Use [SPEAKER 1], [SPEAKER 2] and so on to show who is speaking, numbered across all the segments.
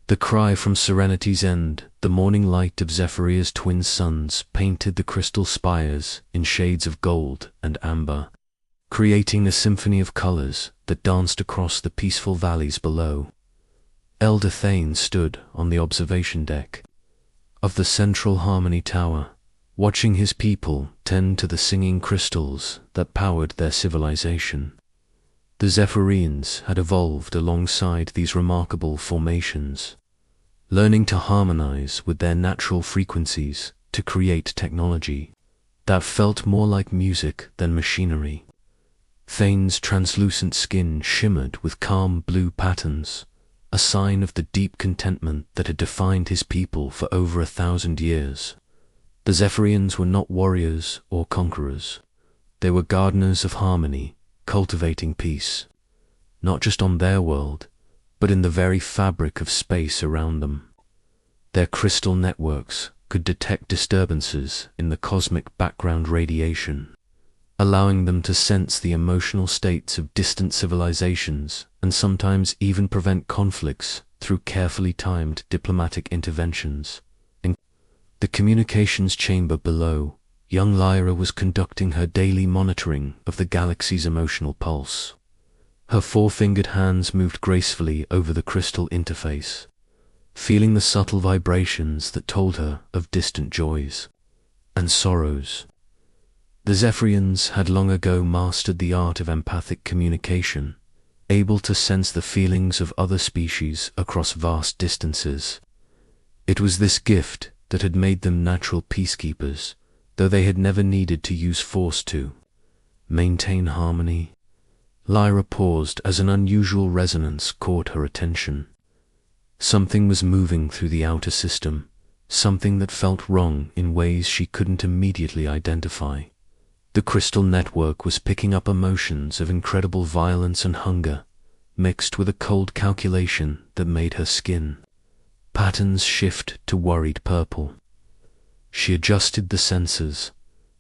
[SPEAKER 1] The cry from Serenity's End, the morning light of Zephyria's twin suns, painted the crystal spires in shades of gold and amber, creating a symphony of colors that danced across the peaceful valleys below. Elder Thane stood on the observation deck of the central Harmony Tower, watching his people tend to the singing crystals that powered their civilization. The Zephyrians had evolved alongside these remarkable formations, learning to harmonize with their natural frequencies to create technology that felt more like music than machinery. Thane's translucent skin shimmered with calm blue patterns, a sign of the deep contentment that had defined his people for over 1,000 years. The Zephyrians were not warriors or conquerors. They were gardeners of harmony, cultivating peace, not just on their world, but in the very fabric of space around them. Their crystal networks could detect disturbances in the cosmic background radiation, allowing them to sense the emotional states of distant civilizations and sometimes even prevent conflicts through carefully timed diplomatic interventions. In the communications chamber below, young Lyra was conducting her daily monitoring of the galaxy's emotional pulse. Her four-fingered hands moved gracefully over the crystal interface, feeling the subtle vibrations that told her of distant joys and sorrows. The Zephyrians had long ago mastered the art of empathic communication, able to sense the feelings of other species across vast distances. It was this gift that had made them natural peacekeepers, though they had never needed to use force to maintain harmony. Lyra paused as an unusual resonance caught her attention. Something was moving through the outer system, something that felt wrong in ways she couldn't immediately identify. The crystal network was picking up emotions of incredible violence and hunger, mixed with a cold calculation that made her skin patterns shift to worried purple. She adjusted the sensors,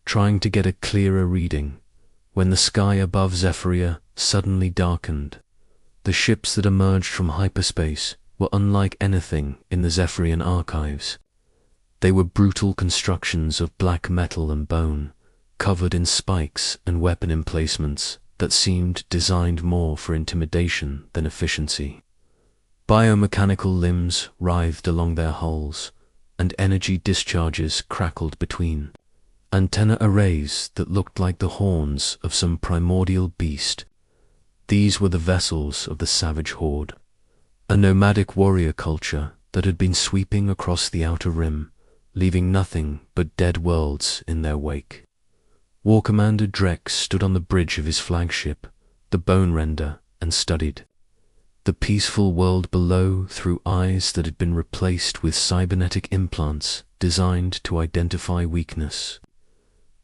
[SPEAKER 1] trying to get a clearer reading, when the sky above Zephyria suddenly darkened. The ships that emerged from hyperspace were unlike anything in the Zephyrian archives. They were brutal constructions of black metal and bone, covered in spikes and weapon emplacements that seemed designed more for intimidation than efficiency. Biomechanical limbs writhed along their hulls, and energy discharges crackled between. Antenna arrays that looked like the horns of some primordial beast. These were the vessels of the savage horde, a nomadic warrior culture that had been sweeping across the outer rim, leaving nothing but dead worlds in their wake. War Commander Drex stood on the bridge of his flagship, the Bone Render, and studied the peaceful world below through eyes that had been replaced with cybernetic implants designed to identify weakness.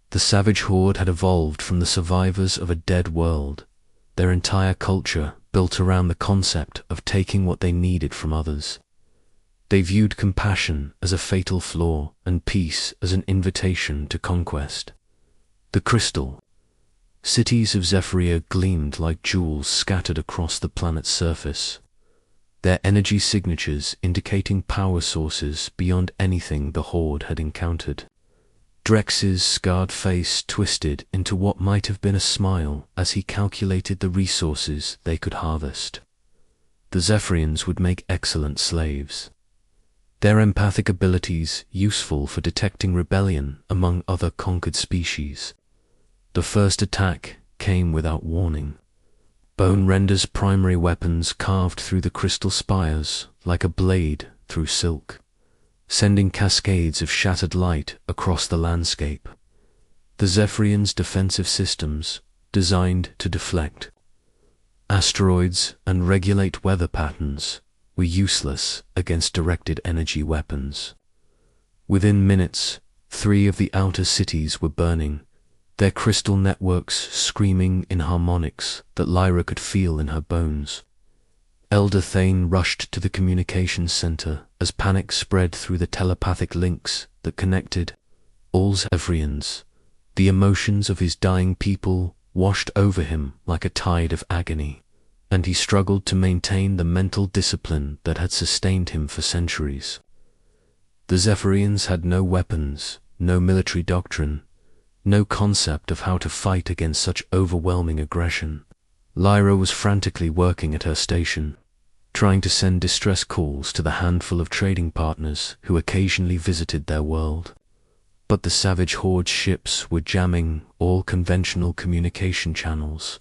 [SPEAKER 1] The savage horde had evolved from the survivors of a dead world, their entire culture built around the concept of taking what they needed from others. They viewed compassion as a fatal flaw and peace as an invitation to conquest. The crystal cities of Zephyria gleamed like jewels scattered across the planet's surface, their energy signatures indicating power sources beyond anything the Horde had encountered. Drex's scarred face twisted into what might have been a smile as he calculated the resources they could harvest. The Zephyrians would make excellent slaves, their empathic abilities useful for detecting rebellion among other conquered species. The first attack came without warning. Bone Render's primary weapons carved through the crystal spires like a blade through silk, sending cascades of shattered light across the landscape. The Zephyrians' defensive systems, designed to deflect asteroids and regulate weather patterns, were useless against directed energy weapons. Within minutes, 3 of the outer cities were burning, their crystal networks screaming in harmonics that Lyra could feel in her bones. Elder Thane rushed to the communications center as panic spread through the telepathic links that connected all Zephyrians. The emotions of his dying people washed over him like a tide of agony, and he struggled to maintain the mental discipline that had sustained him for centuries. The Zephyrians had no weapons, no military doctrine, no concept of how to fight against such overwhelming aggression. Lyra was frantically working at her station, trying to send distress calls to the handful of trading partners who occasionally visited their world. But the savage Horde's ships were jamming all conventional communication channels,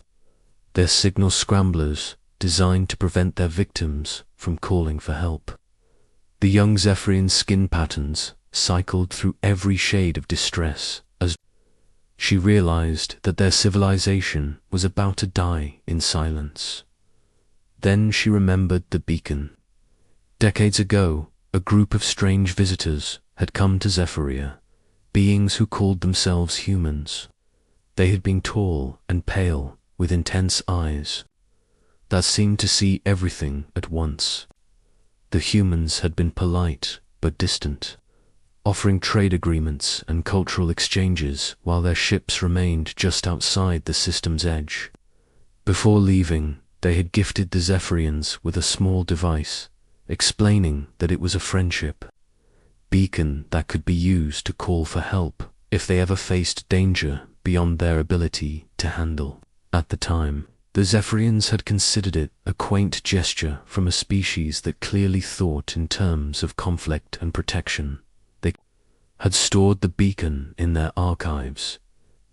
[SPEAKER 1] their signal scramblers designed to prevent their victims from calling for help. The young Zephyrian skin patterns cycled through every shade of distress as she realized that their civilization was about to die in silence. Then she remembered the beacon. Decades ago, a group of strange visitors had come to Zephyria, beings who called themselves humans. They had been tall and pale, with intense eyes that seemed to see everything at once. The humans had been polite but distant, offering trade agreements and cultural exchanges while their ships remained just outside the system's edge. Before leaving, they had gifted the Zephyrians with a small device, explaining that it was a friendship beacon that could be used to call for help if they ever faced danger beyond their ability to handle. At the time, the Zephyrians had considered it a quaint gesture from a species that clearly thought in terms of conflict and protection. They had stored the beacon in their archives,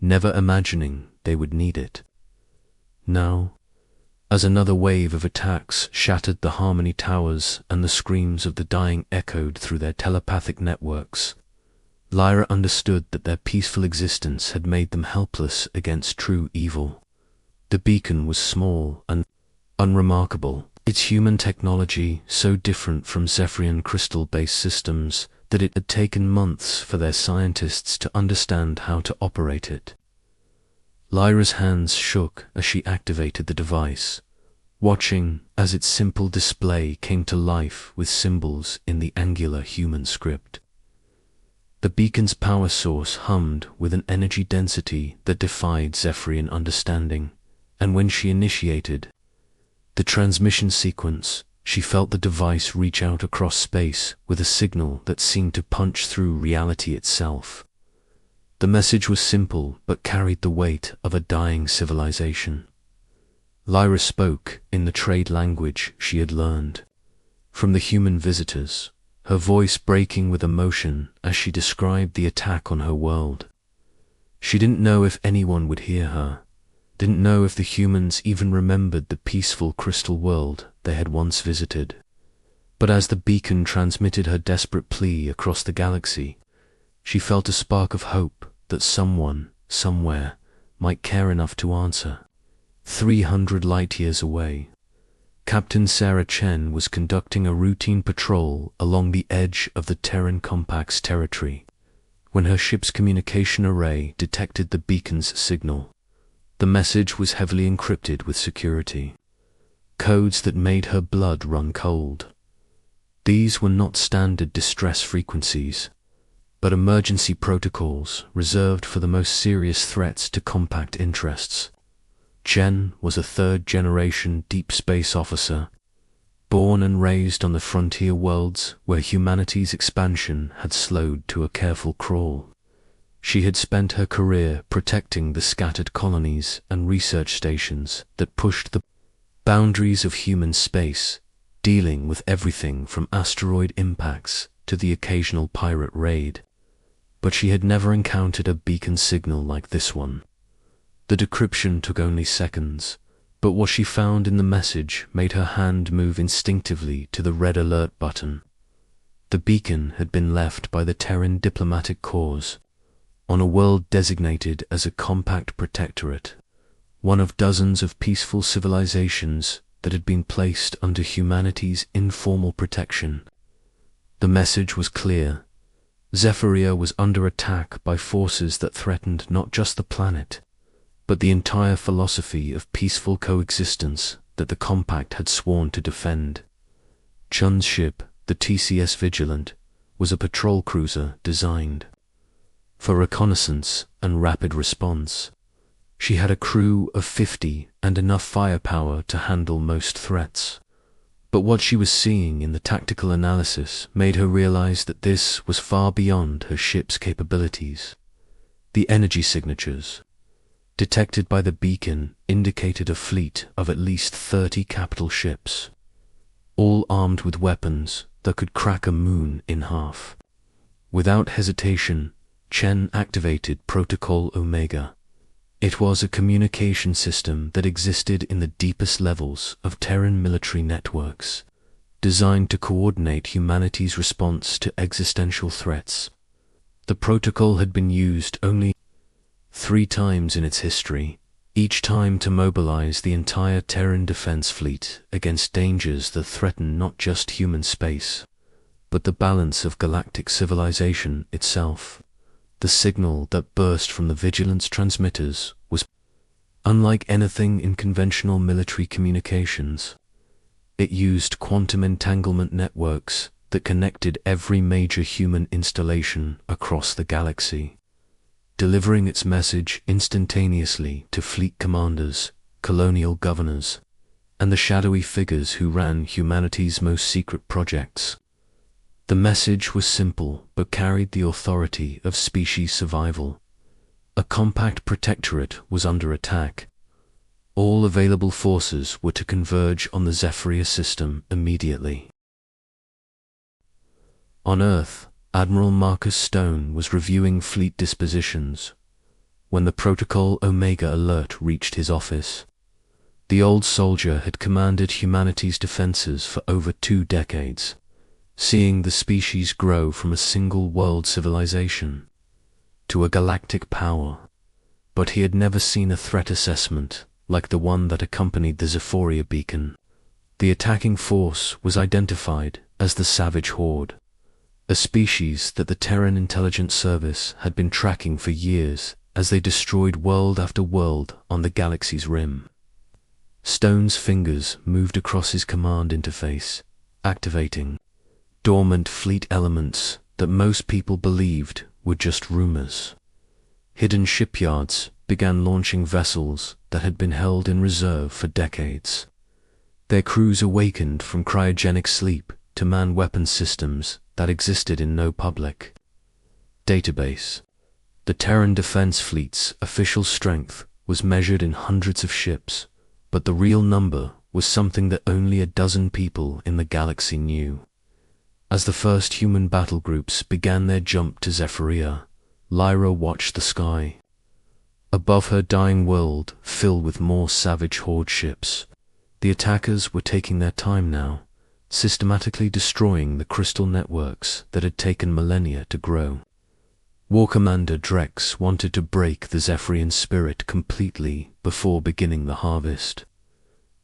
[SPEAKER 1] never imagining they would need it. Now, as another wave of attacks shattered the Harmony Towers and the screams of the dying echoed through their telepathic networks, Lyra understood that their peaceful existence had made them helpless against true evil. The beacon was small and unremarkable, its human technology so different from Zephyrian crystal-based systems that it had taken months for their scientists to understand how to operate it. Lyra's hands shook as she activated the device, watching as its simple display came to life with symbols in the angular human script. The beacon's power source hummed with an energy density that defied Zephyrian understanding, and when she initiated the transmission sequence, she felt the device reach out across space with a signal that seemed to punch through reality itself. The message was simple but carried the weight of a dying civilization. Lyra spoke in the trade language she had learned from the human visitors, her voice breaking with emotion as she described the attack on her world. She didn't know if anyone would hear her, didn't know if the humans even remembered the peaceful crystal world they had once visited. But as the beacon transmitted her desperate plea across the galaxy, she felt a spark of hope that someone, somewhere, might care enough to answer. 300 light-years away, Captain Sarah Chen was conducting a routine patrol along the edge of the Terran Compact's territory when her ship's communication array detected the beacon's signal. The message was heavily encrypted with security, codes that made her blood run cold. These were not standard distress frequencies, but emergency protocols reserved for the most serious threats to compact interests. Chen was a third-generation deep space officer, born and raised on the frontier worlds where humanity's expansion had slowed to a careful crawl. She had spent her career protecting the scattered colonies and research stations that pushed the boundaries of human space, dealing with everything from asteroid impacts to the occasional pirate raid. But she had never encountered a beacon signal like this one. The decryption took only seconds, but what she found in the message made her hand move instinctively to the red alert button. The beacon had been left by the Terran diplomatic corps on a world designated as a compact protectorate, one of dozens of peaceful civilizations that had been placed under humanity's informal protection. The message was clear. Zephyria was under attack by forces that threatened not just the planet, but the entire philosophy of peaceful coexistence that the Compact had sworn to defend. Chun's ship, the TCS Vigilant, was a patrol cruiser designed for reconnaissance and rapid response. She had a crew of 50 and enough firepower to handle most threats. But what she was seeing in the tactical analysis made her realize that this was far beyond her ship's capabilities. The energy signatures detected by the beacon indicated a fleet of at least 30 capital ships, all armed with weapons that could crack a moon in half. Without hesitation, Chen activated Protocol Omega. It was a communication system that existed in the deepest levels of Terran military networks, designed to coordinate humanity's response to existential threats. The protocol had been used only 3 times in its history, each time to mobilize the entire Terran defense fleet against dangers that threatened not just human space, but the balance of galactic civilization itself. The signal that burst from the vigilance transmitters was unlike anything in conventional military communications. It used quantum entanglement networks that connected every major human installation across the galaxy, delivering its message instantaneously to fleet commanders, colonial governors, and the shadowy figures who ran humanity's most secret projects. The message was simple but carried the authority of species survival. A compact protectorate was under attack. All available forces were to converge on the Zephyria system immediately. On Earth, Admiral Marcus Stone was reviewing fleet dispositions when the Protocol Omega alert reached his office. The old soldier had commanded humanity's defenses for over 2 decades, seeing the species grow from a single world civilization to a galactic power, but he had never seen a threat assessment like the one that accompanied the Zephyria beacon. The attacking force was identified as the Savage Horde, a species that the Terran Intelligence Service had been tracking for years as they destroyed world after world on the galaxy's rim. Stone's fingers moved across his command interface, activating dormant fleet elements that most people believed were just rumors. Hidden shipyards began launching vessels that had been held in reserve for decades. Their crews awakened from cryogenic sleep to man weapon systems that existed in no public database. The Terran Defense Fleet's official strength was measured in hundreds of ships, but the real number was something that only a dozen people in the galaxy knew. As the first human battle groups began their jump to Zephyria, Lyra watched the sky. Above her dying world, filled with more Savage Horde ships, the attackers were taking their time now, systematically destroying the crystal networks that had taken millennia to grow. War Commander Drex wanted to break the Zephyrian spirit completely before beginning the harvest,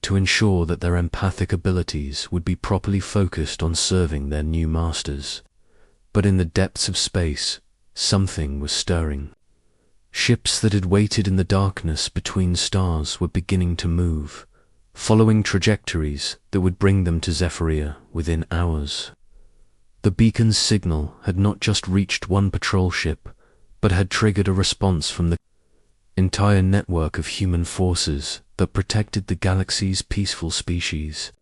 [SPEAKER 1] to ensure that their empathic abilities would be properly focused on serving their new masters. But in the depths of space, something was stirring. Ships that had waited in the darkness between stars were beginning to move, following trajectories that would bring them to Zephyria within hours. The beacon's signal had not just reached one patrol ship, but had triggered a response from the entire network of human forces that protected the galaxy's peaceful species.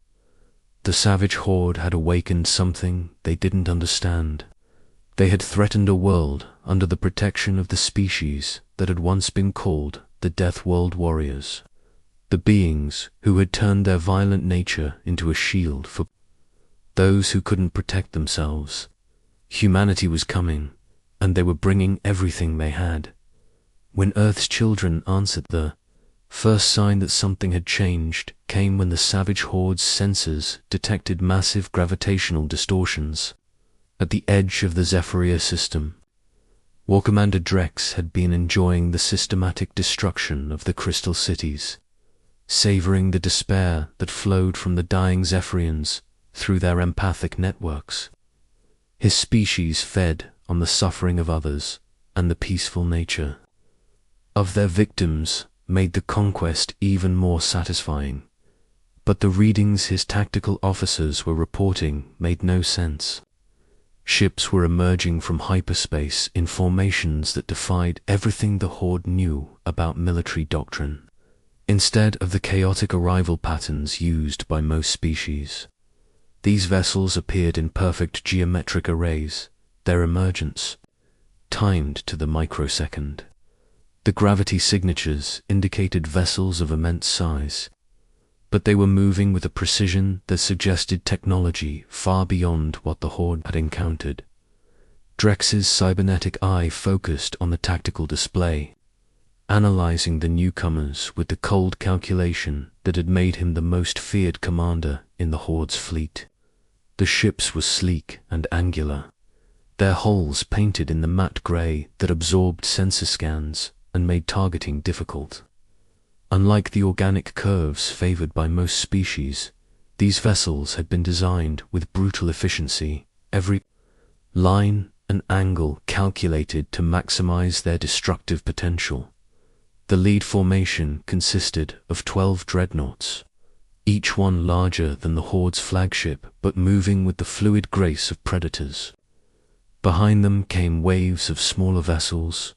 [SPEAKER 1] The Savage Horde had awakened something they didn't understand. They had threatened a world under the protection of the species that had once been called the Deathworld warriors, the beings who had turned their violent nature into a shield for those who couldn't protect themselves. Humanity was coming, and they were bringing everything they had. When Earth's children answered, the first sign that something had changed came when the Savage Horde's sensors detected massive gravitational distortions at the edge of the Zephyria system. War Commander Drex had been enjoying the systematic destruction of the crystal cities, savoring the despair that flowed from the dying Zephyrians through their empathic networks. His species fed on the suffering of others and the peaceful nature of their victims made the conquest even more satisfying. But the readings his tactical officers were reporting made no sense. Ships were emerging from hyperspace in formations that defied everything the Horde knew about military doctrine. Instead of the chaotic arrival patterns used by most species, these vessels appeared in perfect geometric arrays, their emergence timed to the microsecond. The gravity signatures indicated vessels of immense size, but they were moving with a precision that suggested technology far beyond what the Horde had encountered. Drex's cybernetic eye focused on the tactical display, analyzing the newcomers with the cold calculation that had made him the most feared commander in the Horde's fleet. The ships were sleek and angular, their hulls painted in the matte grey that absorbed sensor scans and made targeting difficult. Unlike the organic curves favored by most species, these vessels had been designed with brutal efficiency, every line and angle calculated to maximize their destructive potential. The lead formation consisted of 12 dreadnoughts, each one larger than the Horde's flagship but moving with the fluid grace of predators. Behind them came waves of smaller vessels,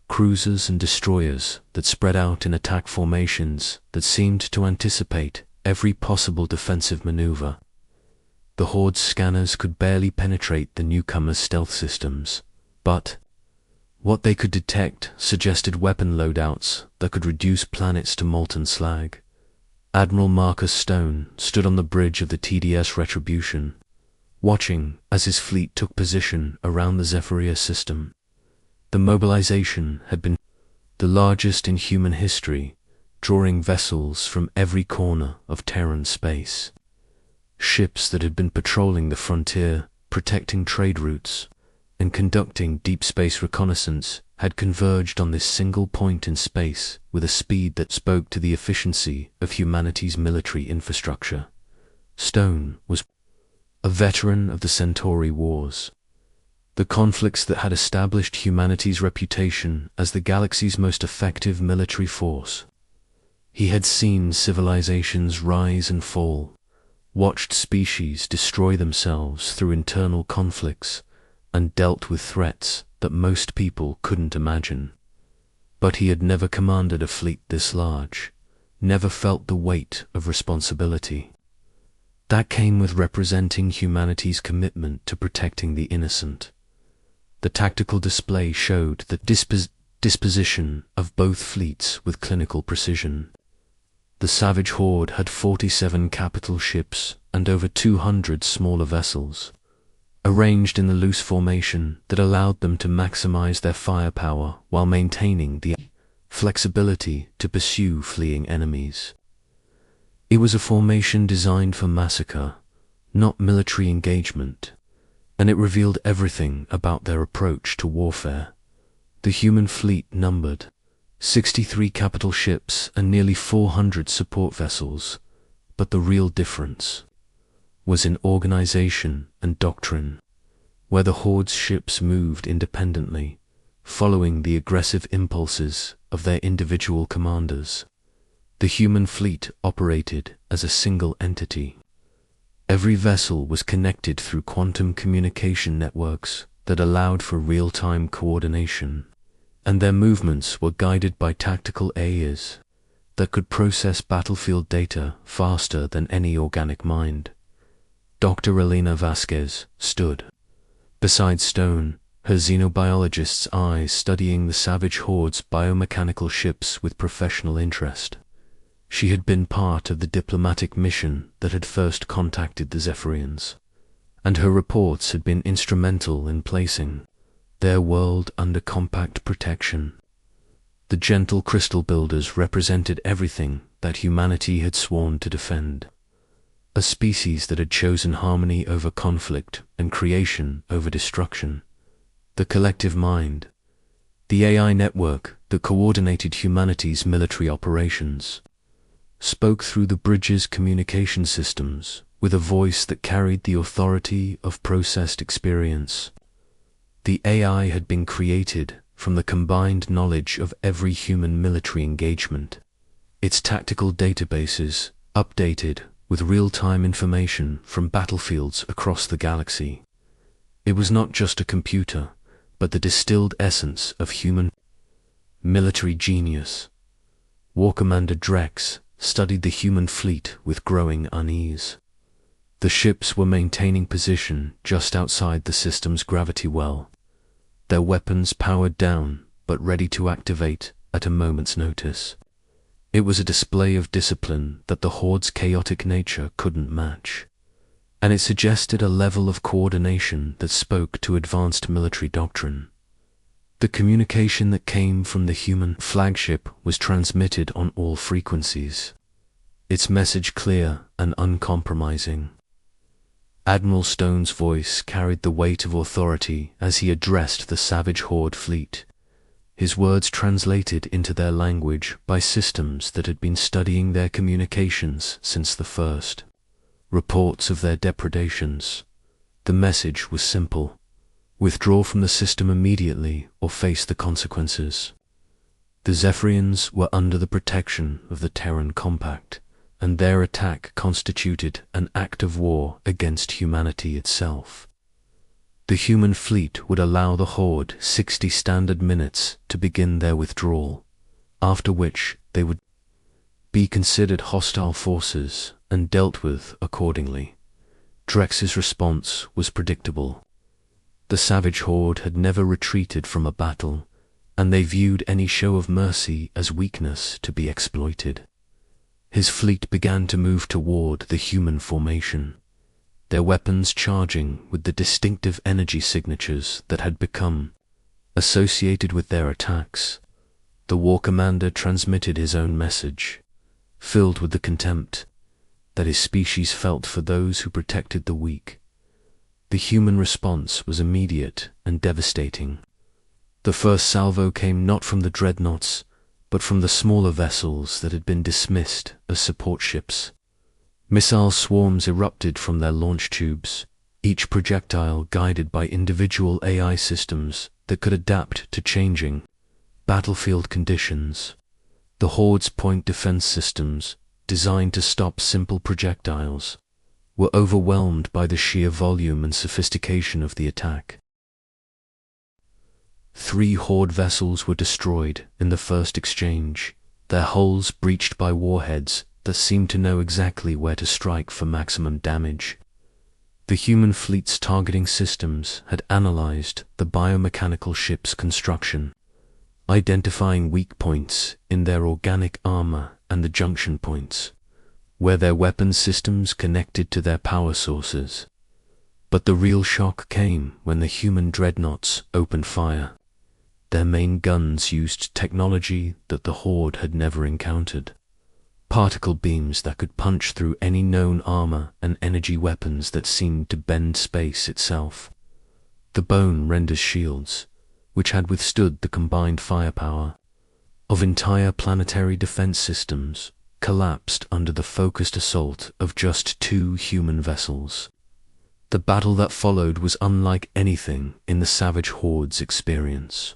[SPEAKER 1] cruisers and destroyers that spread out in attack formations that seemed to anticipate every possible defensive maneuver. The Horde's scanners could barely penetrate the newcomers' stealth systems, but what they could detect suggested weapon loadouts that could reduce planets to molten slag. Admiral Marcus Stone stood on the bridge of the TDS Retribution, watching as his fleet took position around the Zephyria system. The mobilization had been the largest in human history, drawing vessels from every corner of Terran space. Ships that had been patrolling the frontier, protecting trade routes, and conducting deep space reconnaissance had converged on this single point in space with a speed that spoke to the efficiency of humanity's military infrastructure. Stone was a veteran of the Centauri Wars, the conflicts that had established humanity's reputation as the galaxy's most effective military force. He had seen civilizations rise and fall, watched species destroy themselves through internal conflicts, and dealt with threats that most people couldn't imagine. But he had never commanded a fleet this large, never felt the weight of responsibility. That came with representing humanity's commitment to protecting the innocent. The tactical display showed the disposition of both fleets with clinical precision. The Savage Horde had 47 capital ships and over 200 smaller vessels, arranged in the loose formation that allowed them to maximize their firepower while maintaining the flexibility to pursue fleeing enemies. It was a formation designed for massacre, not military engagement, and it revealed everything about their approach to warfare. The human fleet numbered 63 capital ships and nearly 400 support vessels, but the real difference was in organization and doctrine. Where the Horde's ships moved independently, following the aggressive impulses of their individual commanders, the human fleet operated as a single entity. Every vessel was connected through quantum communication networks that allowed for real-time coordination, and their movements were guided by tactical AIs that could process battlefield data faster than any organic mind. Dr. Elena Vasquez stood beside Stone, her xenobiologist's eyes studying the Savage Horde's biomechanical ships with professional interest. She had been part of the diplomatic mission that had first contacted the Zephyrians, and her reports had been instrumental in placing their world under compact protection. The gentle crystal builders represented everything that humanity had sworn to defend. A species that had chosen harmony over conflict and creation over destruction. The collective mind, the AI network that coordinated humanity's military operations, spoke through the bridge's communication systems with a voice that carried the authority of processed experience. The AI had been created from the combined knowledge of every human military engagement, its tactical databases updated with real-time information from battlefields across the galaxy. It was not just a computer, but the distilled essence of human military genius. War Commander Drex studied the human fleet with growing unease. The ships were maintaining position just outside the system's gravity well, their weapons powered down but ready to activate at a moment's notice. It was a display of discipline that the Horde's chaotic nature couldn't match, and it suggested a level of coordination that spoke to advanced military doctrine. The communication that came from the human flagship was transmitted on all frequencies, its message clear and uncompromising. Admiral Stone's voice carried the weight of authority as he addressed the savage Horde fleet, his words translated into their language by systems that had been studying their communications since the first reports of their depredations. The message was simple: withdraw from the system immediately or face the consequences. The Zephyrians were under the protection of the Terran Compact, and their attack constituted an act of war against humanity itself. The human fleet would allow the Horde 60 standard minutes to begin their withdrawal, after which they would be considered hostile forces and dealt with accordingly. Drex's response was predictable. The savage Horde had never retreated from a battle, and they viewed any show of mercy as weakness to be exploited. His fleet began to move toward the human formation, their weapons charging with the distinctive energy signatures that had become associated with their attacks. The War Commander transmitted his own message, filled with the contempt that his species felt for those who protected the weak. The human response was immediate and devastating. The first salvo came not from the dreadnoughts, but from the smaller vessels that had been dismissed as support ships. Missile swarms erupted from their launch tubes, each projectile guided by individual AI systems that could adapt to changing battlefield conditions. The Horde's point defense systems, designed to stop simple projectiles, were overwhelmed by the sheer volume and sophistication of the attack. 3 Horde vessels were destroyed in the first exchange, their hulls breached by warheads that seemed to know exactly where to strike for maximum damage. The human fleet's targeting systems had analyzed the biomechanical ship's construction, identifying weak points in their organic armor and the junction points, where their weapon systems connected to their power sources. But the real shock came when the human dreadnoughts opened fire. Their main guns used technology that the Horde had never encountered. Particle beams that could punch through any known armor and energy weapons that seemed to bend space itself. The bone renders shields, which had withstood the combined firepower of entire planetary defense systems, collapsed under the focused assault of just 2 human vessels. The battle that followed was unlike anything in the savage Horde's experience.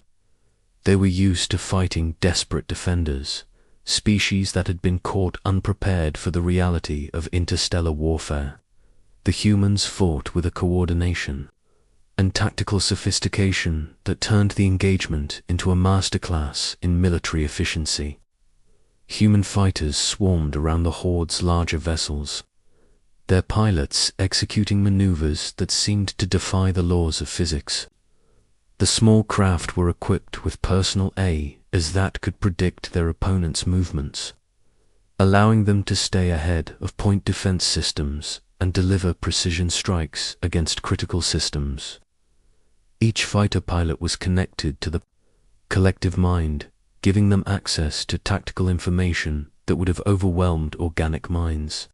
[SPEAKER 1] They were used to fighting desperate defenders, species that had been caught unprepared for the reality of interstellar warfare. The humans fought with a coordination and tactical sophistication that turned the engagement into a masterclass in military efficiency. Human fighters swarmed around the Horde's larger vessels, their pilots executing maneuvers that seemed to defy the laws of physics. The small craft were equipped with personal AI as that could predict their opponent's movements, allowing them to stay ahead of point defense systems and deliver precision strikes against critical systems. Each fighter pilot was connected to the collective mind, giving them access to tactical information that would have overwhelmed organic minds.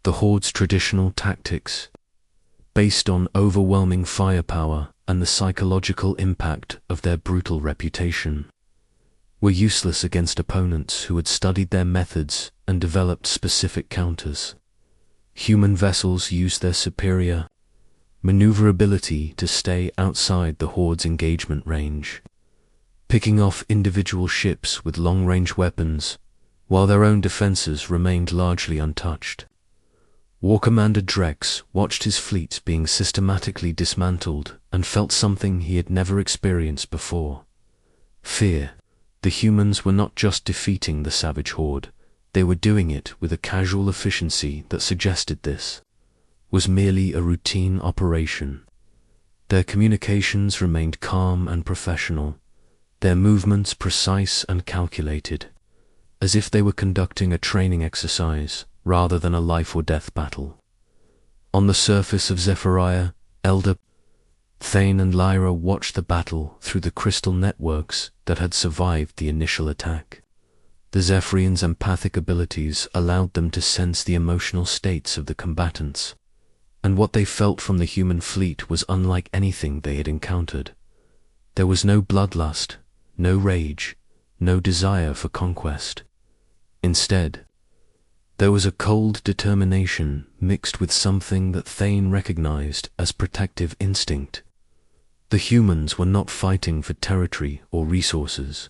[SPEAKER 1] The Horde's traditional tactics, based on overwhelming firepower and the psychological impact of their brutal reputation, were useless against opponents who had studied their methods and developed specific counters. Human vessels used their superior maneuverability to stay outside the Horde's engagement range, picking off individual ships with long-range weapons, while their own defenses remained largely untouched. War Commander Drex watched his fleet being systematically dismantled and felt something he had never experienced before: fear. The humans were not just defeating the savage horde, they were doing it with a casual efficiency that suggested this was merely a routine operation. Their communications remained calm and professional, their movements precise and calculated, as if they were conducting a training exercise rather than a life-or-death battle. On the surface of Zephyria, Elder, Thane and Lyra watched the battle through the crystal networks that had survived the initial attack. The Zephyrians' empathic abilities allowed them to sense the emotional states of the combatants, and what they felt from the human fleet was unlike anything they had encountered. There was no bloodlust, no rage, no desire for conquest. Instead, there was a cold determination mixed with something that Thane recognized as protective instinct. The humans were not fighting for territory or resources.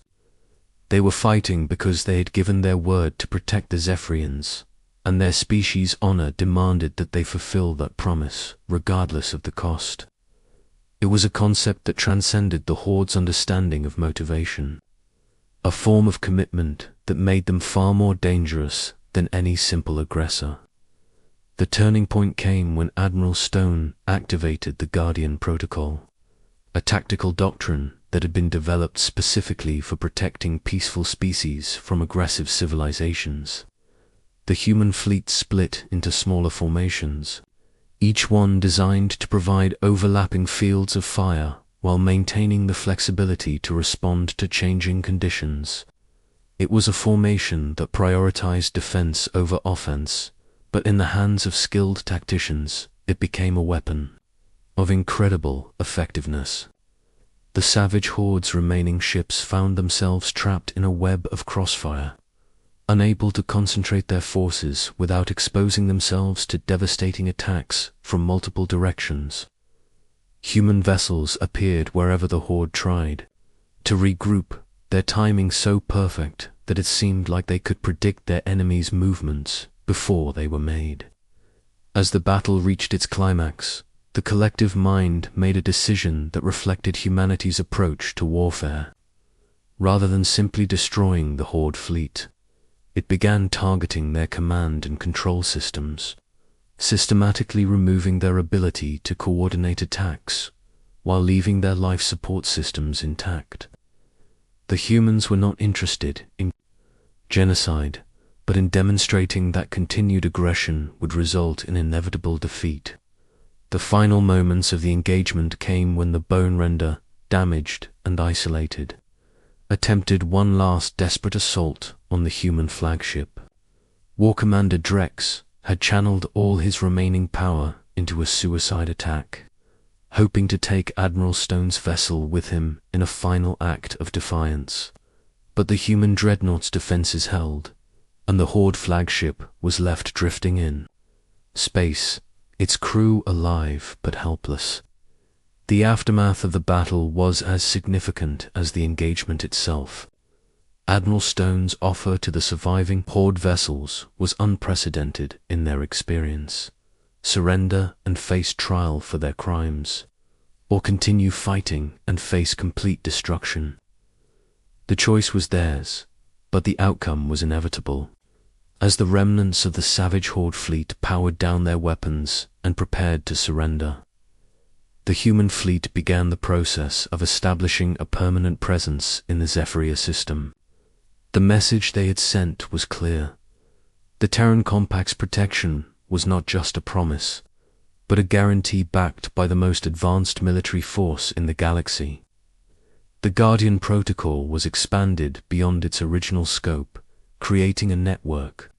[SPEAKER 1] They were fighting because they had given their word to protect the Zephyrians, and their species' honor demanded that they fulfill that promise, regardless of the cost. It was a concept that transcended the Horde's understanding of motivation, a form of commitment that made them far more dangerous than any simple aggressor. The turning point came when Admiral Stone activated the Guardian Protocol, a tactical doctrine that had been developed specifically for protecting peaceful species from aggressive civilizations. The human fleet split into smaller formations, each one designed to provide overlapping fields of fire while maintaining the flexibility to respond to changing conditions. It was a formation that prioritized defense over offense, but in the hands of skilled tacticians, it became a weapon of incredible effectiveness. The savage horde's remaining ships found themselves trapped in a web of crossfire, unable to concentrate their forces without exposing themselves to devastating attacks from multiple directions. Human vessels appeared wherever the horde tried to regroup, their timing so perfect that it seemed like they could predict their enemies' movements before they were made. As the battle reached its climax, the collective mind made a decision that reflected humanity's approach to warfare. Rather than simply destroying the horde fleet, it began targeting their command and control systems, systematically removing their ability to coordinate attacks while leaving their life support systems intact. The humans were not interested in genocide, but in demonstrating that continued aggression would result in inevitable defeat. The final moments of the engagement came when the Bone Render, damaged and isolated, attempted one last desperate assault on the human flagship. War Commander Drex had channeled all his remaining power into a suicide attack, hoping to take Admiral Stone's vessel with him in a final act of defiance. But the human dreadnought's defenses held, and the Horde flagship was left drifting in space, its crew alive but helpless. The aftermath of the battle was as significant as the engagement itself. Admiral Stone's offer to the surviving Horde vessels was unprecedented in their experience: surrender and face trial for their crimes, or continue fighting and face complete destruction. The choice was theirs, but the outcome was inevitable. As the remnants of the savage Horde fleet powered down their weapons and prepared to surrender, the human fleet began the process of establishing a permanent presence in the Zephyria system. The message they had sent was clear. The Terran Compact's protection was not just a promise, but a guarantee backed by the most advanced military force in the galaxy. The Guardian Protocol was expanded beyond its original scope, creating a network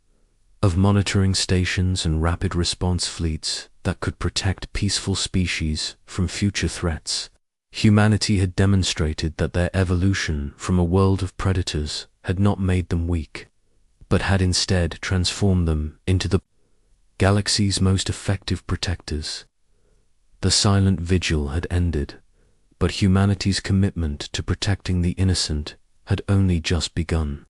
[SPEAKER 1] of monitoring stations and rapid response fleets that could protect peaceful species from future threats. Humanity had demonstrated that their evolution from a world of predators had not made them weak, but had instead transformed them into the galaxy's most effective protectors. The silent vigil had ended, but humanity's commitment to protecting the innocent had only just begun.